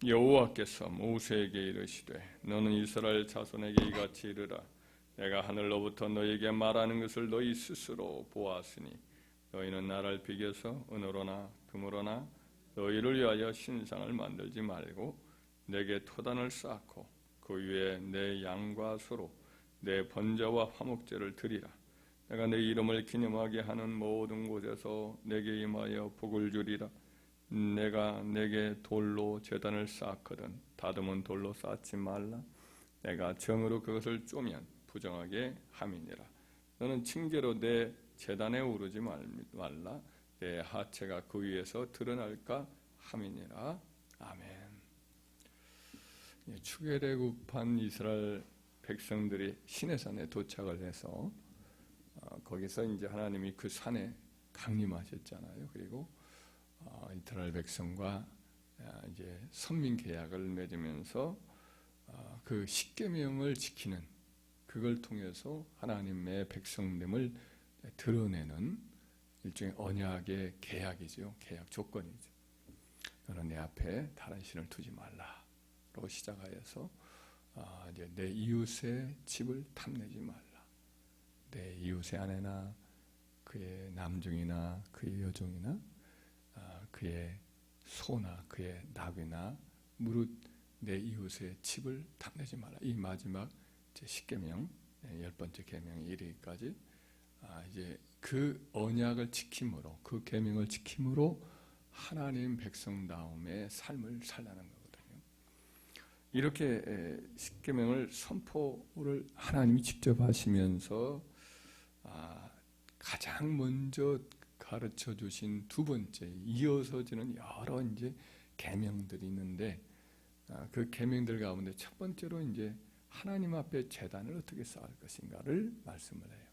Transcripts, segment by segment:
여호와께서 모세에게 이르시되 너는 이스라엘 자손에게 이같이 이르라. 내가 하늘로부터 너에게 말하는 것을 너희 스스로 보았으니 너희는 나를 비교서 은으로나 금으로나 너희를 위하여 신상을 만들지 말고 내게 토단을 쌓고 그 위에 내 양과 소로 내 번제와 화목제를 드리라. 내가 내 이름을 기념하게 하는 모든 곳에서 내게 임하여 복을 주리라. 내가 내게 돌로 제단을 쌓거든 다듬은 돌로 쌓지 말라. 내가 정으로 그것을 쪼면 부정하게 함이니라. 너는 징계로 내 제단에 오르지 말라. 내 하체가 그 위에서 드러날까 함이니라. 아멘. 추계래굽한 이스라엘 백성들이 시내산에 도착을 해서 거기서 이제 하나님이 그 산에 강림하셨잖아요. 그리고 이스라엘 백성과 이제 선민 계약을 맺으면서 그 십계명을 지키는 그걸 통해서 하나님의 백성됨을 드러내는 일종의 언약의 계약이죠. 계약 조건이죠. 너는 내 앞에 다른 신을 두지 말라로 시작하여서 이제 내 이웃의 집을 탐내지 말라. 내 이웃의 아내나 그의 남종이나 그의 여종이나 그의 소나 그의 나귀나 무릇 내 이웃의 집을 탐내지 마라. 이 마지막 제 10계명 10번째 계명에 이르기까지 이제 그 언약을 지킴으로 그 계명을 지킴으로 하나님 백성다움의 삶을 살라는 거거든요. 이렇게 10계명을 선포를 하나님이 직접 하시면서 가장 먼저 가르쳐 주신 두 번째 이어서지는 여러 이제 계명들이 있는데 그 계명들 가운데 첫 번째로 이제 하나님 앞에 제단을 어떻게 쌓을 것인가를 말씀을 해요.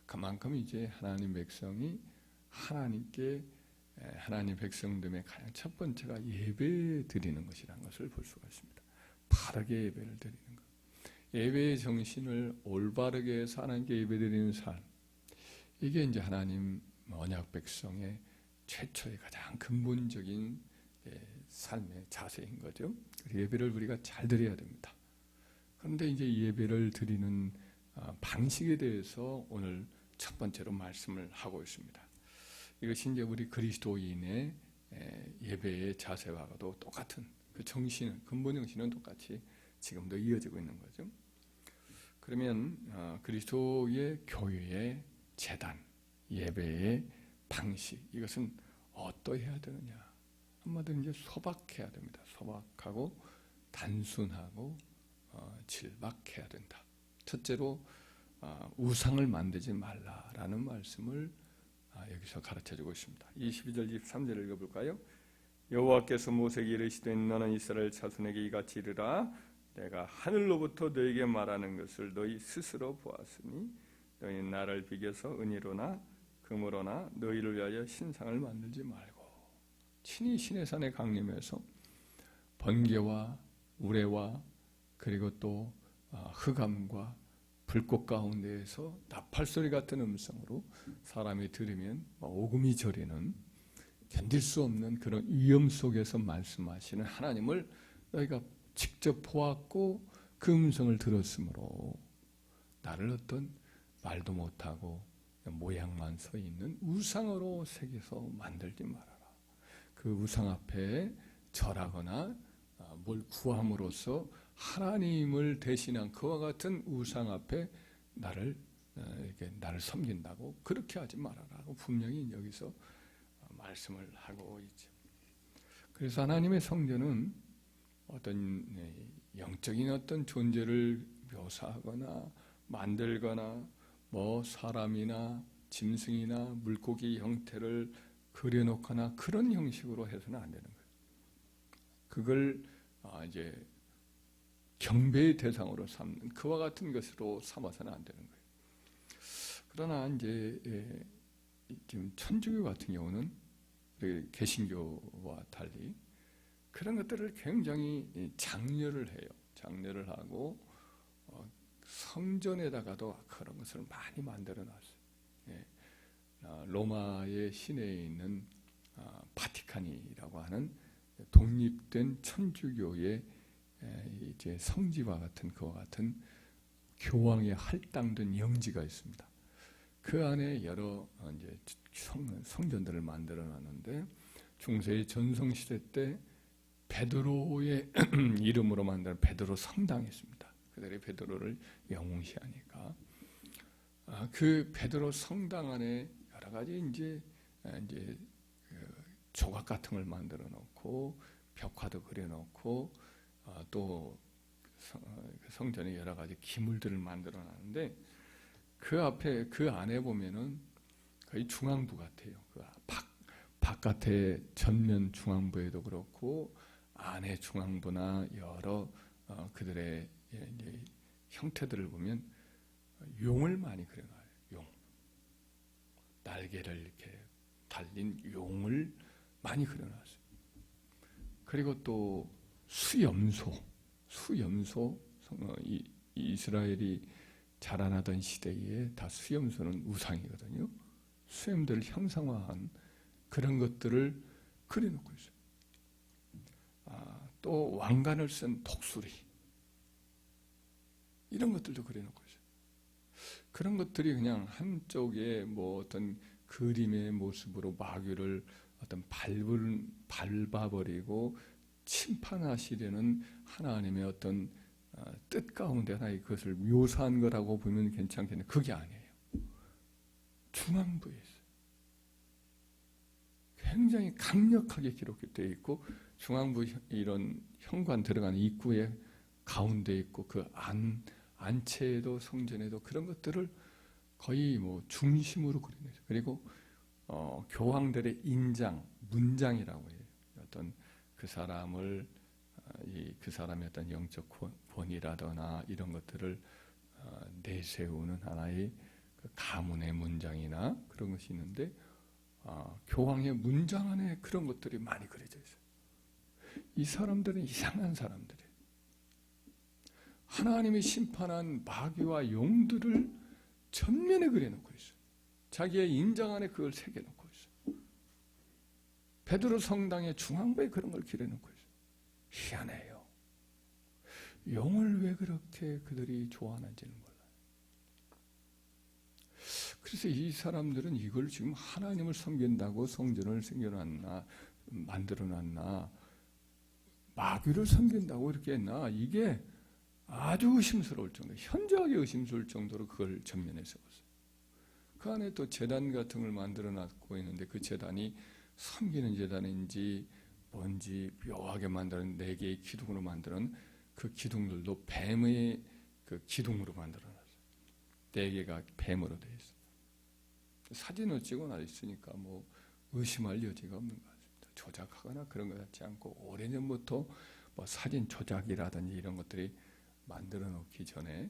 그만큼 이제 하나님 백성이 하나님께 하나님 백성됨의 가장 첫 번째가 예배 드리는 것이라는 것을 볼 수가 있습니다. 바르게 예배를 드리는 것. 예배의 정신을 올바르게 해서 하나님께 예배 드리는 삶. 이게 이제 하나님 언약 백성의 최초의 가장 근본적인 삶의 자세인 거죠. 예배를 우리가 잘 드려야 됩니다. 그런데 이제 예배를 드리는 방식에 대해서 오늘 첫 번째로 말씀을 하고 있습니다. 이것이 이제 우리 그리스도인의 예배의 자세와도 똑같은 그 정신은 근본 정신은 똑같이 지금도 이어지고 있는 거죠. 그러면 그리스도의 교회의 제단, 예배의 방식 이것은 어떠해야 되느냐? 한마디로 이제 소박해야 됩니다. 소박하고 단순하고 질박해야 된다. 첫째로 우상을 만들지 말라라는 말씀을 여기서 가르쳐주고 있습니다. 22절 23절을 읽어볼까요? 여호와께서 모세에게 이르시되 너는 이스라엘 자손에게 이같이 이르라. 내가 하늘로부터 너에게 말하는 것을 너희 스스로 보았으니 너희는 나를 비교서 은이로나 금으로나 너희를 위하여 신상을 만들지 말고 친히 시내산에 강림해서 번개와 우레와 그리고 또 흑암과 불꽃 가운데에서 나팔소리 같은 음성으로 사람이 들으면 오금이 저리는 견딜 수 없는 그런 위험 속에서 말씀하시는 하나님을 너희가 직접 보았고 그 음성을 들었으므로 나를 어떤 말도 못하고 모양만 서 있는 우상으로 새겨서 만들지 말아라. 그 우상 앞에 절하거나 뭘 구함으로써 하나님을 대신한 그와 같은 우상 앞에 나를 섬긴다고 그렇게 하지 말아라고 분명히 여기서 말씀을 하고 있죠. 그래서 하나님의 성전은 어떤 영적인 어떤 존재를 묘사하거나 만들거나 사람이나 짐승이나 물고기 형태를 그려놓거나 그런 형식으로 해서는 안 되는 거예요. 그걸 이제 경배의 대상으로 삼는 그와 같은 것으로 삼아서는 안 되는 거예요. 그러나 이제 지금 천주교 같은 경우는 개신교와 달리 그런 것들을 굉장히 장려를 해요. 장려를 하고 성전에다가도 그런 것을 많이 만들어 놨어요. 로마의 시내에 있는 바티칸이라고 하는 독립된 천주교의 이제 성지와 같은 그와 같은 교황의 할당된 영지가 있습니다. 그 안에 여러 이제 성전들을 만들어 놨는데 중세의 전성 시대 때 베드로의 이름으로 만든 베드로 성당이 있습니다. 그들이 베드로를 영웅시하니까 그 베드로 성당 안에 여러 가지 이제 조각 같은 걸 만들어 놓고 벽화도 그려 놓고 또 성전에 여러 가지 기물들을 만들어 놨는데 그 앞에 그 안에 보면은 거의 중앙부 같아요. 그 바깥에 전면 중앙부에도 그렇고 안에 중앙부나 여러 그들의 이제 형태들을 보면 용을 많이 그려놔요. 용, 날개를 이렇게 달린 용을 많이 그려놨어요. 그리고 또 수염소 이스라엘이 자라나던 시대에 다 수염소는 우상이거든요. 수염들을 형상화한 그런 것들을 그려놓고 있어요. 또 왕관을 쓴 독수리 이런 것들도 그려놓고 있어요. 그런 것들이 그냥 한쪽에 뭐 어떤 그림의 모습으로 마귀를 어떤 밟아버리고 침판하시려는 하나님의 어떤 뜻 가운데 하나의 그것을 묘사한 거라고 보면 괜찮겠는데 그게 아니에요. 중앙부에 있어요. 굉장히 강력하게 기록되어 있고 중앙부 이런 현관 들어가는 입구에 가운데 있고 그 안채에도 성전에도 그런 것들을 거의 뭐 중심으로 그려내죠. 그리고 교황들의 인장, 문장이라고 해요. 어떤 그 사람을 그 사람의 어떤 영적 권위라거나 이런 것들을 내세우는 하나의 그 가문의 문장이나 그런 것이 있는데 교황의 문장 안에 그런 것들이 많이 그려져 있어요. 이 사람들은 이상한 사람들이에요. 하나님이 심판한 마귀와 용들을 전면에 그려놓고 있어요. 자기의 인장 안에 그걸 새겨놓고 있어요. 베드로 성당의 중앙부에 그런 걸 그려놓고 있어요. 희한해요. 용을 왜 그렇게 그들이 좋아하는지는 몰라요. 그래서 이 사람들은 이걸 지금 하나님을 섬긴다고 성전을 만들어놨나 마귀를 섬긴다고 이렇게 했나 이게 아주 의심스러울 정도, 현저하게 의심스러울 정도로 그걸 전면에 세웠어요. 그 안에 또 제단 같은 걸 만들어놨고 있는데 그 제단이 섬기는 제단인지 뭔지 묘하게 만드는 4개의 기둥으로 만드는 그 기둥들도 뱀의 그 기둥으로 만들어놨어요. 4개가 뱀으로 되어 있어요. 사진을 찍어놔 있으니까 뭐 의심할 여지가 없는 것 같습니다. 조작하거나 그런 것 같지 않고 오래전부터 뭐 사진 조작이라든지 이런 것들이 만들어 놓기 전에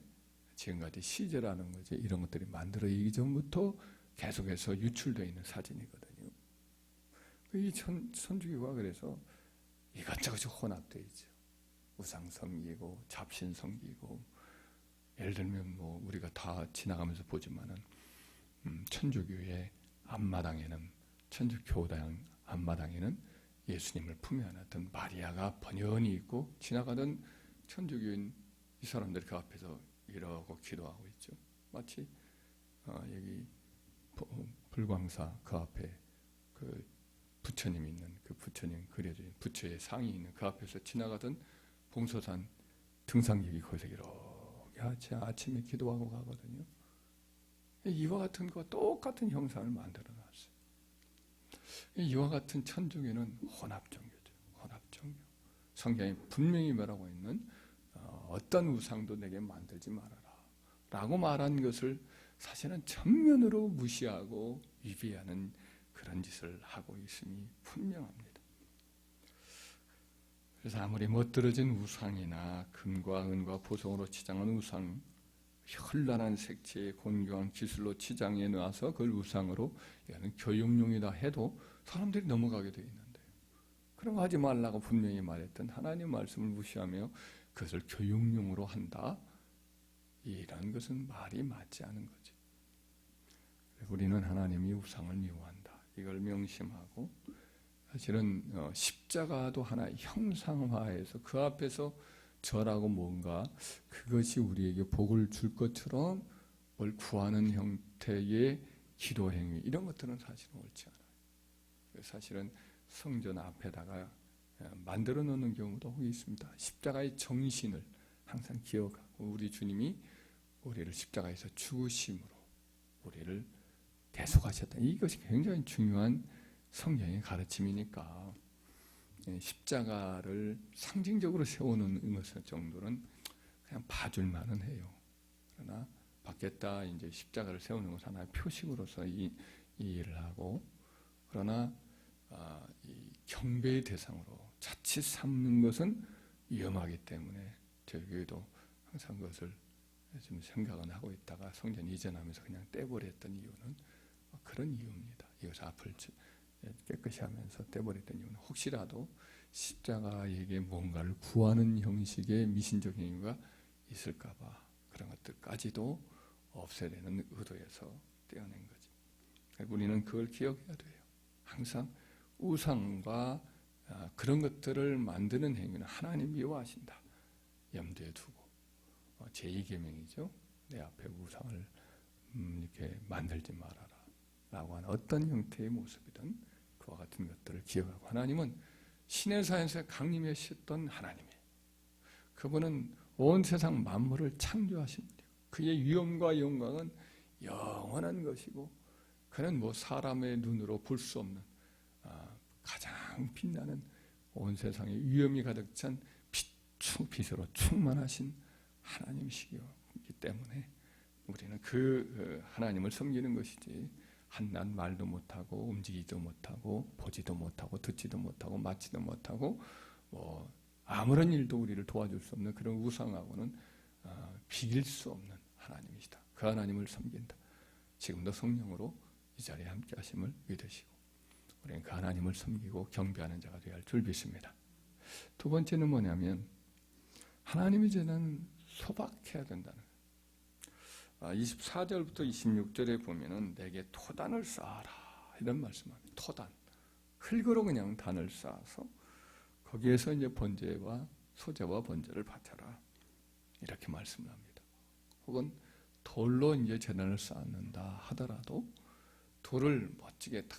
지금까지 시제라는 거지 이런 것들이 만들어지기 전부터 계속해서 유출되어 있는 사진이거든요. 이 천주교가 그래서 이것저것 혼합되어 있죠. 우상 섬기고 잡신 섬기고 예를 들면 뭐 우리가 다 지나가면서 보지만은 천주교의 앞마당에는 천주교당 앞마당에는 예수님을 품에 안았던 마리아가 번연히 있고 지나가던 천주교인 이 사람들이 그 앞에서 이러고 기도하고 있죠. 마치 여기 불광사 그 앞에 그 부처님 있는 그 부처님 그려진 부처의 상이 있는 그 앞에서 지나가던 봉소산 등산객이 거기서 이렇게 아침에 기도하고 가거든요. 이와 같은 거 똑같은 형상을 만들어 놨어요. 이와 같은 천주교는 혼합종교죠. 혼합종교. 성경이 분명히 말하고 있는 어떤 우상도 내게 만들지 말아라 라고 말한 것을 사실은 전면으로 무시하고 위배하는 그런 짓을 하고 있음이 분명합니다. 그래서 아무리 멋들어진 우상이나 금과 은과 보석으로 치장한 우상, 현란한 색채의 곤경한 기술로 치장해 놔서 그걸 우상으로 이거는 교육용이다 해도 사람들이 넘어가게 되어 있는데요. 그런 거 하지 말라고 분명히 말했던 하나님 말씀을 무시하며 그것을 교육용으로 한다. 이런 것은 말이 맞지 않은 거지. 우리는 하나님이 우상을 미워한다. 이걸 명심하고 사실은 십자가도 하나의 형상화해서 그 앞에서 절하고 뭔가 그것이 우리에게 복을 줄 것처럼 뭘 구하는 형태의 기도 행위 이런 것들은 사실은 옳지 않아요. 사실은 성전 앞에다가 만들어 놓는 경우도 혹 있습니다. 십자가의 정신을 항상 기억하고 우리 주님이 우리를 십자가에서 죽으심으로 우리를 대속하셨다. 이것이 굉장히 중요한 성경의 가르침이니까 십자가를 상징적으로 세우는 것 정도는 그냥 봐줄 만은 해요. 그러나 받겠다 이제 십자가를 세우는 것은 하나의 표식으로서 이 일을 하고 그러나 이 경배의 대상으로 자칫 삼는 것은 위험하기 때문에 저희 교회도 항상 그것을 좀 생각은 하고 있다가 성전 이전하면서 그냥 떼버렸던 이유는 그런 이유입니다. 이것을 앞을 깨끗이 하면서 떼버렸던 이유는 혹시라도 십자가에게 뭔가를 구하는 형식의 미신적 행위가 있을까봐 그런 것들까지도 없애려는 의도에서 떼어낸 거지. 우리는 그걸 기억해야 돼요. 항상 우상과 그런 것들을 만드는 행위는 하나님 미워하신다. 염두에 두고 제2계명이죠. 내 앞에 우상을 이렇게 만들지 말아라 라고 하는 어떤 형태의 모습이든 그와 같은 것들을 기억하고 하나님은 신의 사에서 강림하셨던 하나님이에요. 그분은 온 세상 만물을 창조하신 분이에요. 그의 위엄과 영광은 영원한 것이고 그는 뭐 사람의 눈으로 볼 수 없는 가장 빛나는 온 세상에 위엄이 가득 찬 빛으로 충만하신 하나님이시기 때문에 우리는 그 하나님을 섬기는 것이지 한낱 말도 못하고 움직이지도 못하고 보지도 못하고 듣지도 못하고 맡지도 못하고 뭐 아무런 일도 우리를 도와줄 수 없는 그런 우상하고는 비길 수 없는 하나님이시다. 그 하나님을 섬긴다. 지금도 성령으로 이 자리에 함께 하심을 믿으시고 우리는 그 하나님을 섬기고 경배하는 자가 되어야 할 줄 믿습니다. 두 번째는 뭐냐면 하나님의 제는 소박해야 된다는 거예요. 24절부터 26절에 보면은 내게 토단을 쌓아라 이런 말씀합니다. 토단, 흙으로 그냥 단을 쌓아서 거기에서 이제 번제와 소제와 번제를 바쳐라 이렇게 말씀을 합니다. 혹은 돌로 이제 제단을 쌓는다 하더라도 돌을 멋지게 다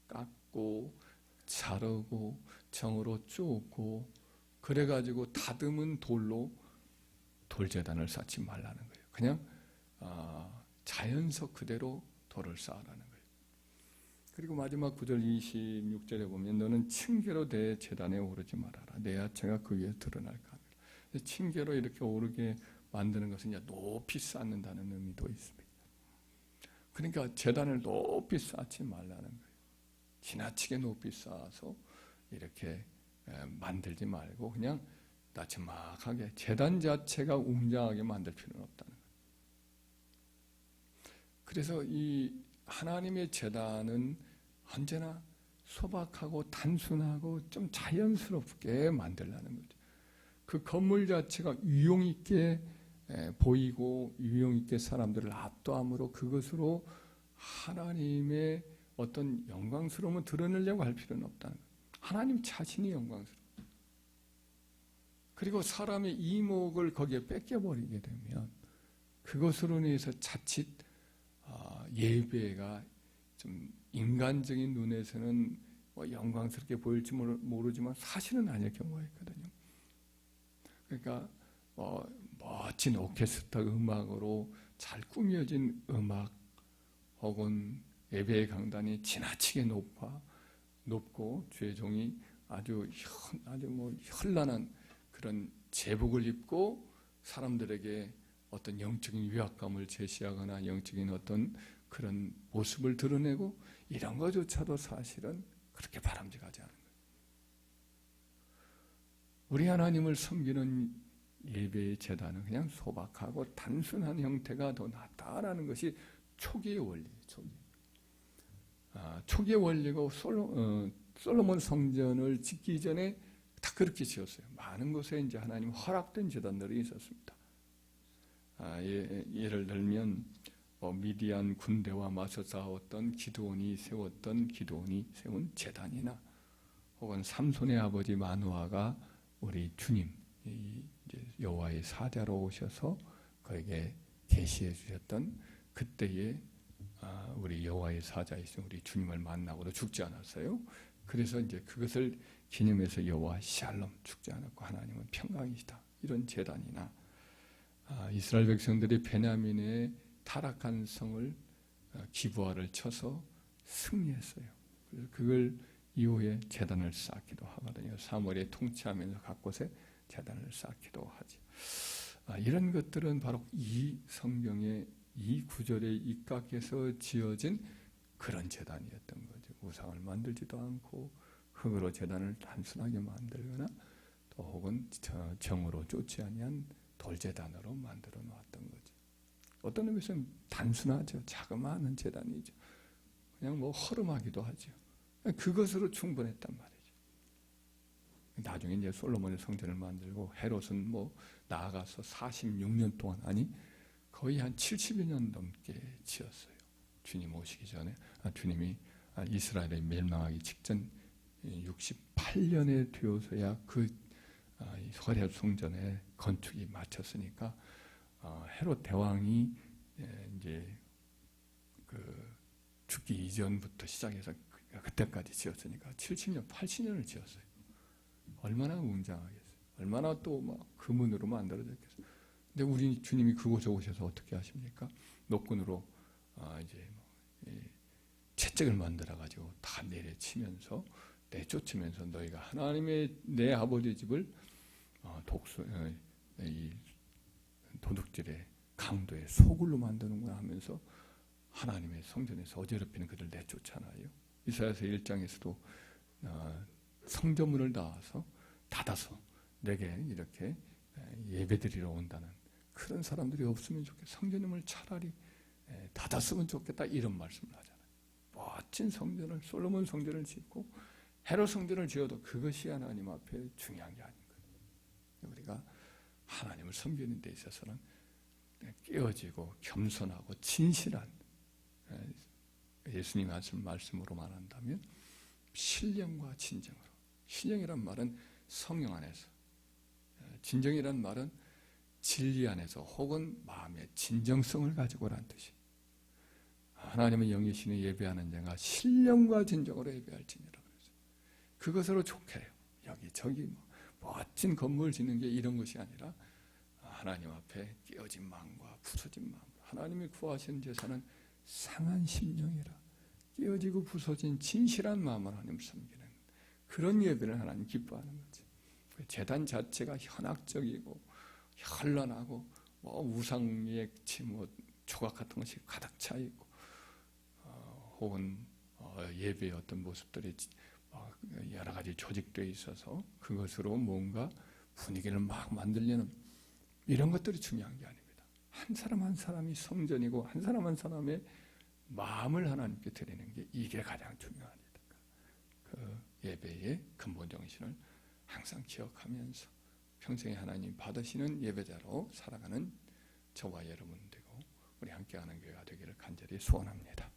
깎고 자르고 정으로 쪼고 그래가지고 다듬은 돌로 돌제단을 쌓지 말라는 거예요. 그냥 자연석 그대로 돌을 쌓으라는 거예요. 그리고 마지막 9절 26절에 보면 너는 층계로 내 제단에 오르지 말아라. 내 하체가 그 위에 드러날까 하느라. 층계로 이렇게 오르게 만드는 것은 이제 높이 쌓는다는 의미도 있습니다. 그러니까 제단을 높이 쌓지 말라는 거예요. 지나치게 높이 쌓아서 이렇게 만들지 말고 그냥 나지막하게 제단 자체가 웅장하게 만들 필요는 없다는 거예요. 그래서 이 하나님의 제단은 언제나 소박하고 단순하고 좀 자연스럽게 만들라는 거죠. 그 건물 자체가 유용 있게 보이고 유용 있게 사람들을 압도함으로 그것으로 하나님의 어떤 영광스러움을 드러내려고 할 필요는 없다는 거예요. 하나님 자신이 영광스러워요. 그리고 사람의 이목을 거기에 뺏겨버리게 되면 그것으로 인해서 자칫 예배가 좀 인간적인 눈에서는 영광스럽게 보일지 모르지만 사실은 아닐 경우가 있거든요. 그러니까 멋진 오케스트라 음악으로 잘 꾸며진 음악 혹은 예배의 강단이 지나치게 높고 주의 종이 아주 현란한 그런 제복을 입고 사람들에게 어떤 영적인 위압감을 제시하거나 영적인 어떤 그런 모습을 드러내고 이런 것조차도 사실은 그렇게 바람직하지 않은 거예요. 우리 하나님을 섬기는 예배의 제단은 그냥 소박하고 단순한 형태가 더 낫다라는 것이 초기의 원리예요. 초기의 원리고 솔로몬 성전을 짓기 전에 다 그렇게 지었어요. 많은 곳에 이제 하나님 허락된 제단들이 있었습니다. 예를 들면 미디안 군대와 맞서 싸웠던 기드온이 세운 제단이나 혹은 삼손의 아버지 마누아가 우리 주님 이제 여호와의 사자로 오셔서 그에게 계시해 주셨던 그때의 우리 여호와의 사자이신 우리 주님을 만나고도 죽지 않았어요. 그래서 이제 그것을 기념해서 여호와 샬롬, 죽지 않았고 하나님은 평강이시다, 이런 제단이나 이스라엘 백성들이 베냐민의 타락한 성을 기브아를 쳐서 승리했어요. 그래서 그걸 이후에 제단을 쌓기도 하거든요. 사무엘이 통치하면서 각 곳에 제단을 쌓기도 하죠. 이런 것들은 바로 이 성경의 이 구절에 입각해서 지어진 그런 제단이었던 거죠. 우상을 만들지도 않고 흙으로 제단을 단순하게 만들거나 또 혹은 정으로 쫓지 아니한 돌제단으로 만들어 놓았던 거죠. 어떤 의미에서는 단순하죠. 자그마한 제단이죠. 그냥 뭐 허름하기도 하죠. 그것으로 충분했단 말이죠. 나중에 이제 솔로몬의 성전을 만들고 헤롯은 뭐 나아가서 46년 동안, 아니 거의 한 70여 년 넘게 지었어요. 주님 오시기 전에, 주님이 이스라엘에 멸망하기 직전 68년에 되어서야 그 헤롯 성전의 건축이 마쳤으니까 헤롯 대왕이 이제 그 죽기 이전부터 시작해서 그때까지 지었으니까 70년, 80년을 지었어요. 얼마나 웅장하겠어요. 얼마나 또 막 금은으로 만들어졌겠어요. 근데 우리 주님이 그곳에 오셔서 어떻게 하십니까? 노끈으로 이제 채찍을 만들어 가지고 다 내려치면서 내쫓으면서 너희가 하나님의 내 아버지 집을 이 도둑질의 강도의 소굴로 만드는구나 하면서 하나님의 성전에서 어지럽히는 그들 내쫓잖아요. 이사야서 1장에서도 성전문을 닫아서 내게 이렇게 예배드리러 온다는 그런 사람들이 없으면 좋겠다. 성전문을 차라리 닫았으면 좋겠다, 이런 말씀을 하잖아요. 멋진 성전을, 솔로몬 성전을 짓고 헤롯 성전을 지어도 그것이 하나님 앞에 중요한 게 아닌 거예요. 우리가 하나님을 섬기는 데 있어서는 깨어지고 겸손하고 진실한, 예수님 하신 말씀으로 말한다면 신령과 진정으로. 신령이란 말은 성령 안에서, 진정이란 말은 진리 안에서 혹은 마음의 진정성을 가지고라는 뜻이. 하나님의 영이시니 예배하는 자가 신령과 진정으로 예배할지니라 그랬어요. 그것으로 좋게 해요. 여기저기 멋진 건물 짓는 게 이런 것이 아니라 하나님 앞에 깨어진 마음과 부서진 마음. 하나님이 구하시는 제사는 상한 심령이라, 깨어지고 부서진 진실한 마음을 하나님 섬기는 그런 예배를 하나님 기뻐하는 거지. 제단 자체가 현학적이고 현란하고 우상의 조각 같은 것이 가득 차 있고 혹은 예배의 어떤 모습들이 여러 가지 조직되어 있어서 그것으로 뭔가 분위기를 막 만들려는 이런 것들이 중요한 게 아닙니다. 한 사람 한 사람이 성전이고 한 사람 한 사람의 마음을 하나님께 드리는 게 이게 가장 중요합니다. 그 예배의 근본 정신을 항상 기억하면서 평생에 하나님 받으시는 예배자로 살아가는 저와 여러분 되고 우리 함께하는 교회가 되기를 간절히 소원합니다.